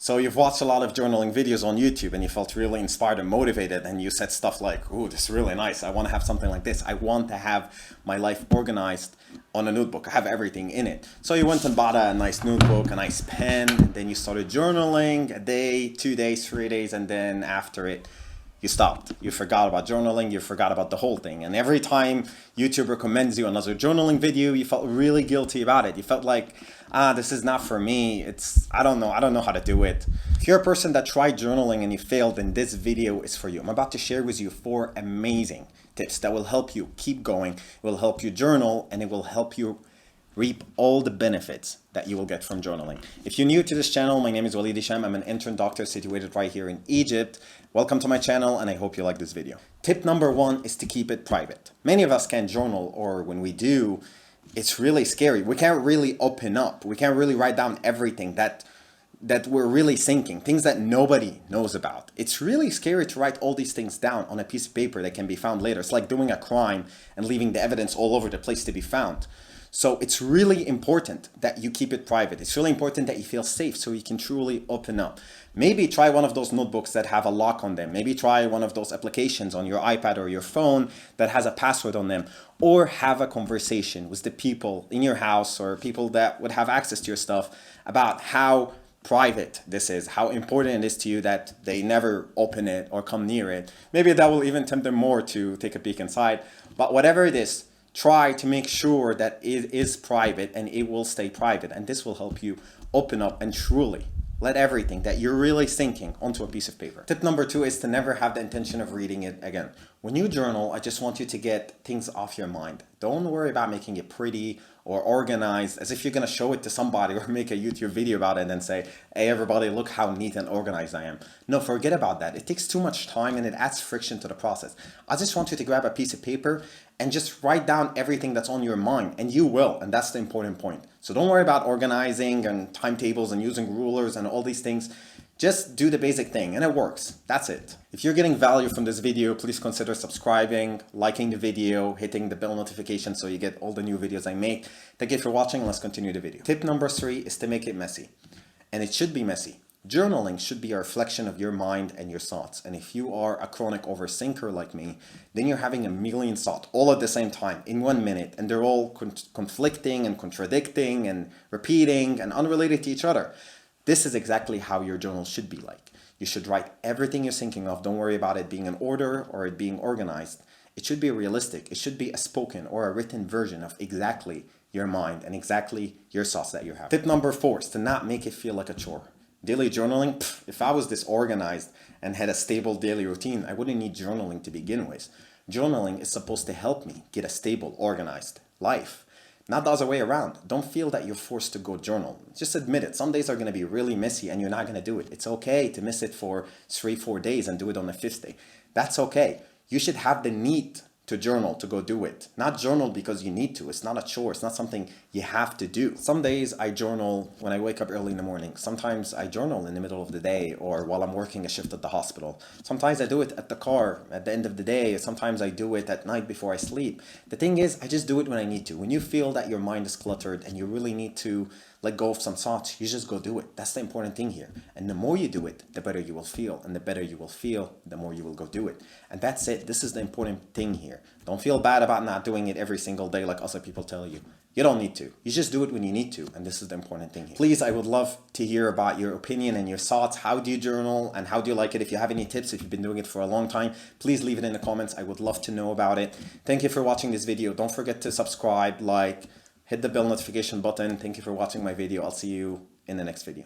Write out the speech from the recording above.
So you've watched a lot of journaling videos on YouTube and you felt really inspired and motivated, and you said stuff like, "Ooh, this is really nice. I want to have something like this. I want to have my life organized on a notebook. I have everything in it." So you went and bought a nice notebook, a nice pen, and then you started journaling a day, 2 days, 3 days, and then after it, you stopped. You forgot about journaling, you forgot about the whole thing. And every time YouTube recommends you another journaling video, you felt really guilty about it. You felt like, this is not for me. I don't know how to do it. If you're a person that tried journaling and you failed, then this video is for you. I'm about to share with you 4 amazing tips that will help you keep going. It will help you journal, and it will help you reap all the benefits that you will get from journaling. If you're new to this channel, my name is Walid Hisham. I'm an intern doctor situated right here in Egypt. Welcome to my channel, and I hope you like this video. Tip number 1 is to keep it private. Many of us can't journal, or when we do, it's really scary. We can't really open up. We can't really write down everything that we're really thinking, things that nobody knows about. It's really scary to write all these things down on a piece of paper that can be found later. It's like doing a crime and leaving the evidence all over the place to be found. So it's really important that you keep it private. It's really important that you feel safe so you can truly open up. Maybe try one of those notebooks that have a lock on them. Maybe try one of those applications on your iPad or your phone that has a password on them. Or have a conversation with the people in your house or people that would have access to your stuff about how private this is, how important it is to you that they never open it or come near it. Maybe that will even tempt them more to take a peek inside. But whatever it is, try to make sure that it is private and it will stay private. And this will help you open up and truly let everything that you're really thinking onto a piece of paper. Tip number 2 is to never have the intention of reading it again. When you journal, I just want you to get things off your mind. Don't worry about making it pretty or organized as if you're gonna show it to somebody or make a YouTube video about it and then say, "Hey everybody, look how neat and organized I am." No, forget about that. It takes too much time and it adds friction to the process. I just want you to grab a piece of paper and just write down everything that's on your mind, and you will, and that's the important point. So don't worry about organizing and timetables and using rulers and all these things. Just do the basic thing and it works. That's it. If you're getting value from this video, please consider subscribing, liking the video, hitting the bell notification so you get all the new videos I make. Thank you for watching. Let's continue the video. Tip number 3 is to make it messy. And it should be messy. Journaling should be a reflection of your mind and your thoughts. And if you are a chronic overthinker like me, then you're having a million thoughts all at the same time in 1 minute, and they're all conflicting and contradicting and repeating and unrelated to each other. This is exactly how your journal should be like. You should write everything you're thinking of. Don't worry about it being in order or it being organized. It should be realistic. It should be a spoken or a written version of exactly your mind and exactly your thoughts that you have. Tip number 4 is to not make it feel like a chore. Daily journaling, if I was disorganized and had a stable daily routine, I wouldn't need journaling to begin with. Journaling is supposed to help me get a stable, organized life. Not the other way around. Don't feel that you're forced to go journal. Just admit it. Some days are going to be really messy and you're not going to do it. It's okay to miss it for 3-4 days and do it on the 5th day. That's okay. You should have the need to journal to go do it. Not journal because you need to. It's not a chore. It's not something you have to do. Some days I journal when I wake up early in the morning. Sometimes I journal in the middle of the day or while I'm working a shift at the hospital. Sometimes I do it at the car at the end of the day. Sometimes I do it at night before I sleep. The thing is, I just do it when I need to. When you feel that your mind is cluttered and you really need to let go of some thoughts, you just go do it. That's the important thing here. And the more you do it, the better you will feel. And the better you will feel, the more you will go do it. And that's it. This is the important thing here. Don't feel bad about not doing it every single day like other people tell you. You don't need to. You just do it when you need to. And this is the important thing here. Please, I would love to hear about your opinion and your thoughts. How do you journal and how do you like it? If you have any tips, if you've been doing it for a long time, please leave it in the comments. I would love to know about it. Thank you for watching this video. Don't forget to subscribe, like, hit the bell notification button. Thank you for watching my video. I'll see you in the next video.